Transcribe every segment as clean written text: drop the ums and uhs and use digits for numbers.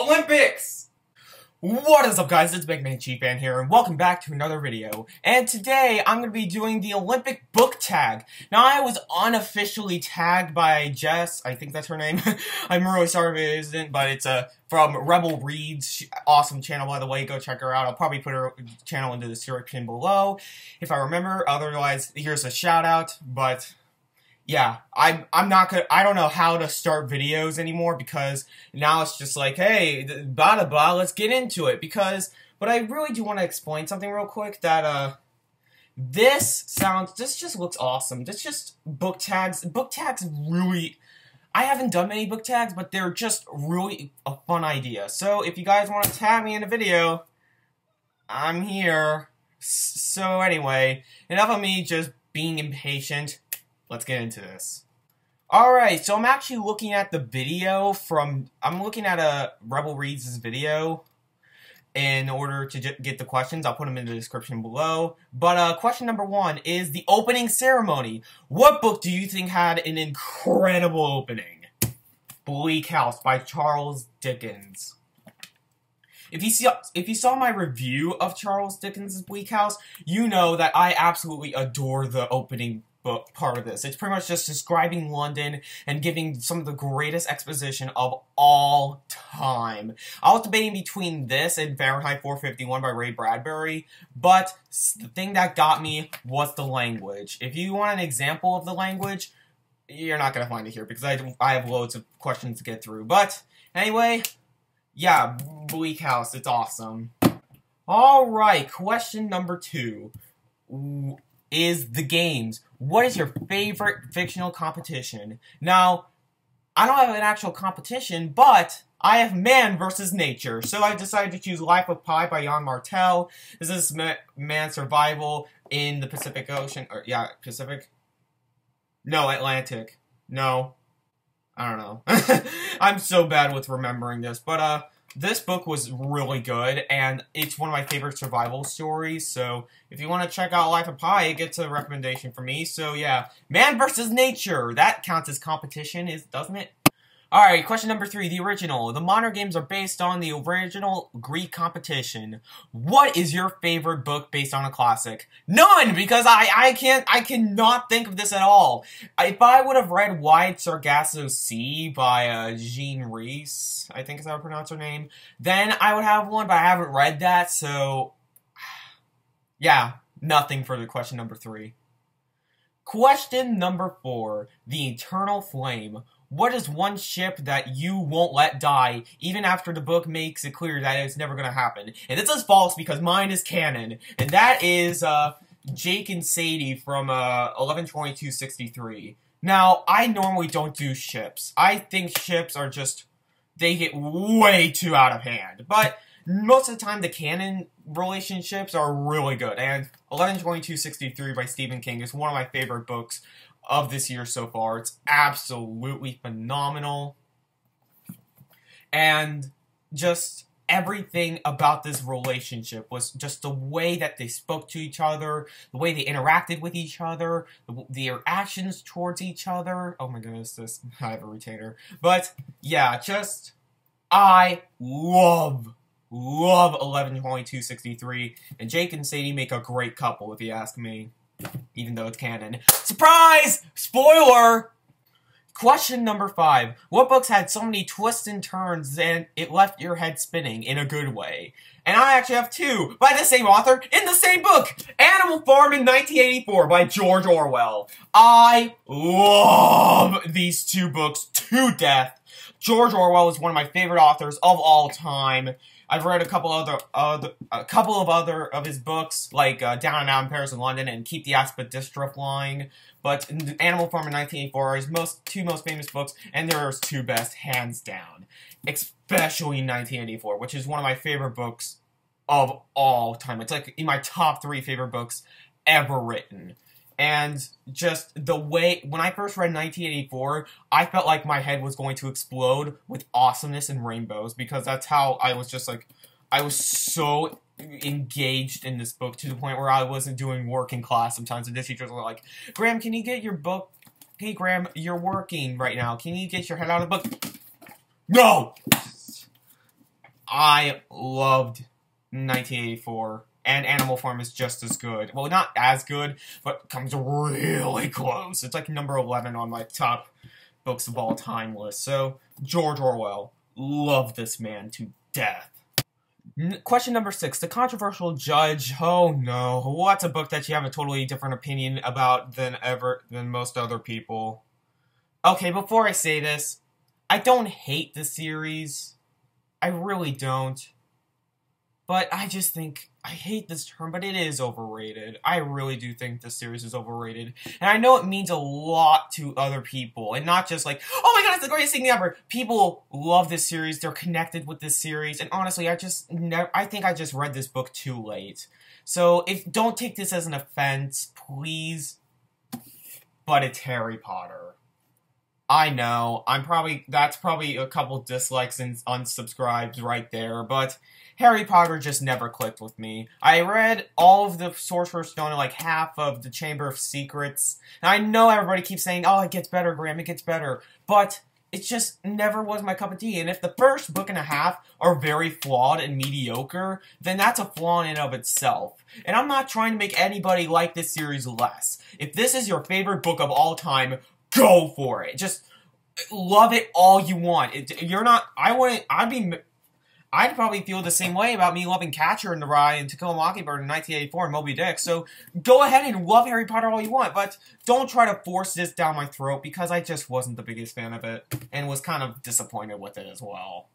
Olympics! What is up, guys? It's Big Man Chief Man here, and welcome back to another video. And today, I'm going to be doing the Olympic book tag. Now, I was unofficially tagged by Jess. I think that's her name. I'm really sorry if it isn't, but it's from Rebel Reads. Awesome channel, by the way. Go check her out. I'll probably put her channel into the description below if I remember. Otherwise, here's a shout out. But yeah, I don't know how to start videos anymore because now it's just like, hey, blah, blah, let's get into it. But I really do want to explain something real quick that, this just looks awesome. This just book tags really, I haven't done many book tags, but they're just really a fun idea. So if you guys want to tag me in a video, I'm here. So anyway, enough of me just being impatient. Let's get into this. Alright, so I'm actually looking at the video I'm looking at Rebel Reads' video in order to get the questions. I'll put them in the description below. But question number 1 is the opening ceremony. What book do you think had an incredible opening? Bleak House by Charles Dickens. If you saw my review of Charles Dickens' Bleak House, you know that I absolutely adore the opening book part of this. It's pretty much just describing London and giving some of the greatest exposition of all time. I was debating between this and Fahrenheit 451 by Ray Bradbury, but the thing that got me was the language. If you want an example of the language, you're not going to find it here because I have loads of questions to get through. But anyway, yeah, Bleak House, it's awesome. Alright, question number 2 is the games. What is your favorite fictional competition? Now, I don't have an actual competition, but I have Man versus Nature. So I decided to choose Life of Pi by Jan Martel. This is man's survival in the Pacific Ocean. Or, yeah, Pacific? No, Atlantic. No. I don't know. I'm so bad with remembering this. But, this book was really good, and it's one of my favorite survival stories, so if you want to check out Life of Pi, it gets a recommendation from me, so yeah. Man versus Nature, that counts as competition, doesn't it? Alright, question number 3, the original. The modern games are based on the original Greek competition. What is your favorite book based on a classic? None! Because I cannot think of this at all. If I would have read Wide Sargasso Sea by Jean Rhys, I think is how I pronounce her name, then I would have one, but I haven't read that, so yeah, nothing for the question number 3. Question number 4, the Eternal Flame. What is one ship that you won't let die, even after the book makes it clear that it's never going to happen? And this is false because mine is canon. And that is Jake and Sadie from 11/22/63. Now, I normally don't do ships. I think ships are just, they get way too out of hand. But most of the time, the canon relationships are really good. And 11/22/63 by Stephen King is one of my favorite books of this year so far. It's absolutely phenomenal. And just everything about this relationship was just the way that they spoke to each other, the way they interacted with each other, their actions towards each other. Oh my goodness, I have a retainer. But yeah, just, I love 11/22/63, and Jake and Sadie make a great couple if you ask me. Even though it's canon. Surprise! Spoiler! Question number 5. What books had so many twists and turns and it left your head spinning in a good way? And I actually have 2 by the same author in the same book. Animal Farm in 1984 by George Orwell. I love these 2 books to death. George Orwell is one of my favorite authors of all time. I've read a couple of other of his books, like Down and Out in Paris and London and Keep the Aspidistra Flying. But Animal Farm in 1984 are his 2 most famous books, and they're his 2 best, hands down. Especially 1984, which is one of my favorite books of all time. It's like in my top 3 favorite books ever written. And just the way, when I first read 1984, I felt like my head was going to explode with awesomeness and rainbows, because that's how I was just like, I was so engaged in this book to the point where I wasn't doing work in class sometimes, and the teachers were like, Graham, can you get your book? Hey, Graham, you're working right now. Can you get your head out of the book? No! I loved 1984, and Animal Farm is just as good. Well, not as good, but comes really close. It's like number 11 on my top books of all time list. So, George Orwell, love this man to death. Question number 6, The Controversial Judge. Oh no, what's a book that you have a totally different opinion about than most other people? Okay, before I say this, I don't hate the series. I really don't. But I just think, I hate this term, but it is overrated. I really do think this series is overrated. And I know it means a lot to other people. And not just like, oh my god, it's the greatest thing ever. People love this series. They're connected with this series. And honestly, I think I just read this book too late. So, don't take this as an offense, please. But it's Harry Potter. I know, that's probably a couple dislikes and unsubscribes right there, but Harry Potter just never clicked with me. I read all of the Sorcerer's Stone and like half of the Chamber of Secrets, and I know everybody keeps saying, oh, it gets better, Graham, it gets better, but it just never was my cup of tea, and if the first book and a half are very flawed and mediocre, then that's a flaw in and of itself. And I'm not trying to make anybody like this series less. If this is your favorite book of all time, go for it. Just love it all you want. I'd probably feel the same way about me loving Catcher in the Rye and To Kill a Mockingbird in 1984 and Moby Dick. So go ahead and love Harry Potter all you want, but don't try to force this down my throat because I just wasn't the biggest fan of it and was kind of disappointed with it as well.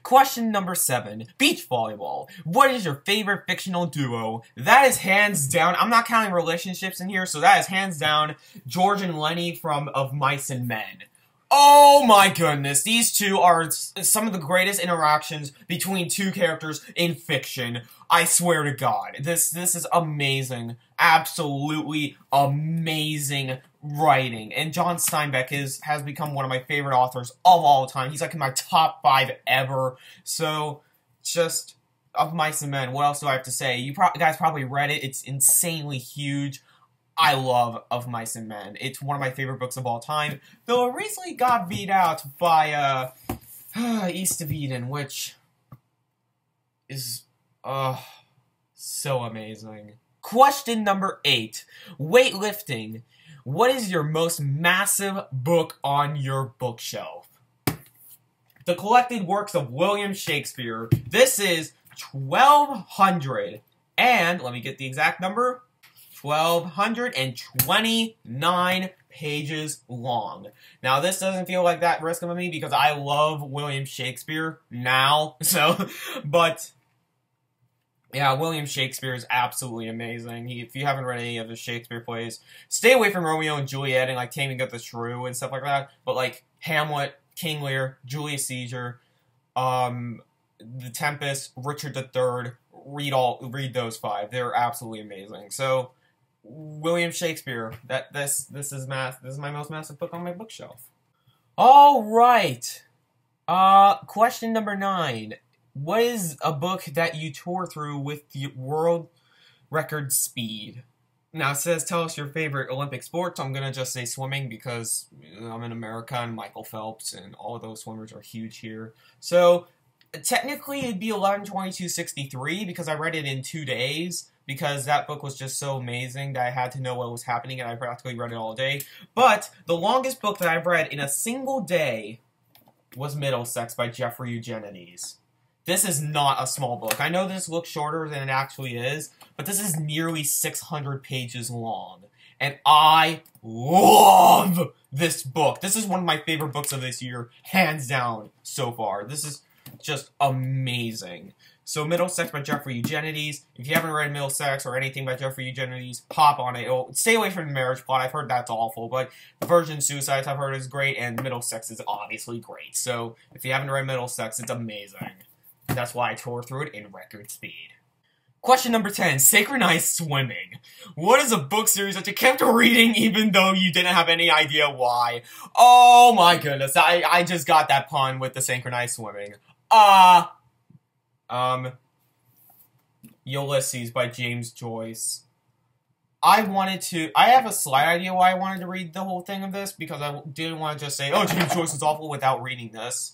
Question number 7, Beach Volleyball. What is your favorite fictional duo? That is hands down, I'm not counting relationships in here, so that is hands down George and Lenny from Of Mice and Men. Oh my goodness, these two are some of the greatest interactions between two characters in fiction. I swear to God, this is amazing. Absolutely amazing writing. And John Steinbeck has become one of my favorite authors of all time. He's like in my top 5 ever. So, just Of Mice and Men, what else do I have to say? You guys probably read it. It's insanely huge. I love Of Mice and Men. It's one of my favorite books of all time. Though it recently got beat out by East of Eden, which is so amazing. Question number 8. Weightlifting. What is your most massive book on your bookshelf? The Collected Works of William Shakespeare. This is 1,200, and let me get the exact number, 1,229 pages long. Now, this doesn't feel like that risky to me because I love William Shakespeare now, but yeah, William Shakespeare is absolutely amazing. If you haven't read any of the Shakespeare plays, stay away from Romeo and Juliet and like Taming of the Shrew and stuff like that. But like Hamlet, King Lear, Julius Caesar, The Tempest, Richard III, read those 5. They're absolutely amazing. So William Shakespeare, this is my most massive book on my bookshelf. All right. Question number 9. What is a book that you tore through with the world record speed? Now, it says, tell us your favorite Olympic sports. I'm going to just say swimming because I'm in America and Michael Phelps and all of those swimmers are huge here. So, technically, it'd be 11/22/63 because I read it in 2 days because that book was just so amazing that I had to know what was happening and I practically read it all day. But the longest book that I've read in a single day was Middlesex by Jeffrey Eugenides. This is not a small book. I know this looks shorter than it actually is, but this is nearly 600 pages long. And I love this book. This is one of my favorite books of this year, hands down, so far. This is just amazing. So Middlesex by Jeffrey Eugenides. If you haven't read Middlesex or anything by Jeffrey Eugenides, hop on it. Stay away from the marriage plot. I've heard that's awful, but the Virgin Suicides I've heard is great, and Middlesex is obviously great. So if you haven't read Middlesex, it's amazing. That's why I tore through it in record speed. Question number 10, Synchronized Swimming. What is a book series that you kept reading even though you didn't have any idea why? Oh my goodness, I just got that pun with the Synchronized Swimming. Ulysses by James Joyce. I have a slight idea why I wanted to read the whole thing of this, because I didn't want to just say, oh, James Joyce is awful without reading this.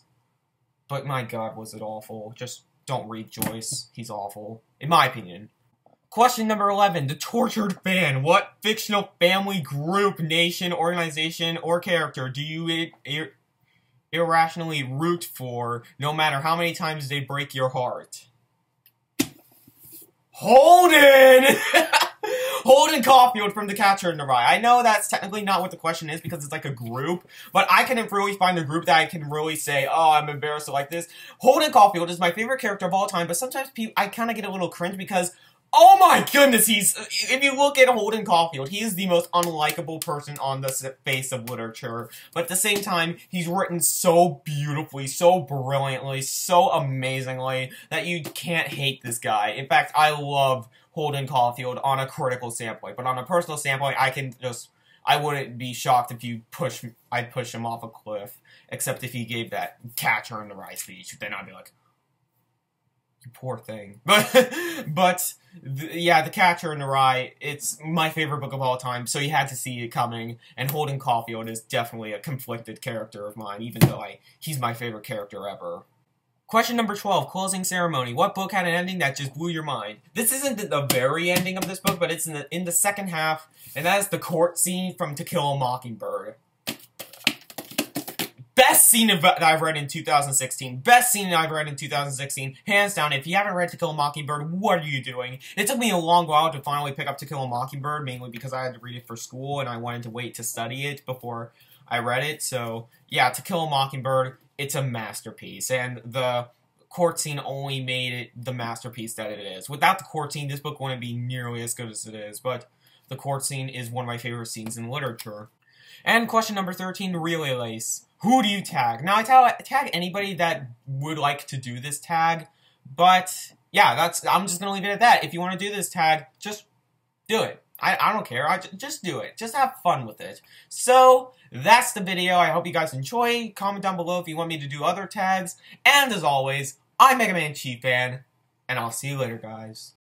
But my god, was it awful. Just don't read Joyce. He's awful. In my opinion. Question number 11. The Tortured Fan. What fictional family, group, nation, organization, or character do you irrationally root for, no matter how many times they break your heart? Holden! Holden Caulfield from The Catcher in the Rye. I know that's technically not what the question is because it's like a group, but I can really find a group that I can really say, oh, I'm embarrassed to like this. Holden Caulfield is my favorite character of all time, but sometimes I kind of get a little cringe because, oh my goodness, if you look at Holden Caulfield, he is the most unlikable person on the face of literature, but at the same time, he's written so beautifully, so brilliantly, so amazingly, that you can't hate this guy. In fact, I love Holden Caulfield on a critical standpoint, but on a personal standpoint, I wouldn't be shocked if I'd push him off a cliff, except if he gave that Catcher in the Rye speech, then I'd be like, you poor thing. But yeah, The Catcher in the Rye, it's my favorite book of all time, so you had to see it coming, and Holden Caulfield is definitely a conflicted character of mine, even though he's my favorite character ever. Question number 12, Closing Ceremony. What book had an ending that just blew your mind? This isn't the very ending of this book, but it's in the second half, and that is the court scene from To Kill a Mockingbird. Best scene that I've read in 2016. Best scene I've read in 2016. Hands down, if you haven't read To Kill a Mockingbird, what are you doing? It took me a long while to finally pick up To Kill a Mockingbird, mainly because I had to read it for school, and I wanted to wait to study it before I read it. So, yeah, To Kill a Mockingbird, it's a masterpiece, and the court scene only made it the masterpiece that it is. Without the court scene, this book wouldn't be nearly as good as it is, but the court scene is one of my favorite scenes in literature. And question number 13, Relay Lace. Who do you tag? Now, I tag anybody that would like to do this tag, but yeah, I'm just going to leave it at that. If you want to do this tag, just do it. I don't care. Just do it. Just have fun with it. So, that's the video. I hope you guys enjoy. Comment down below if you want me to do other tags. And as always, I'm Mega Man Chief Fan, and I'll see you later, guys.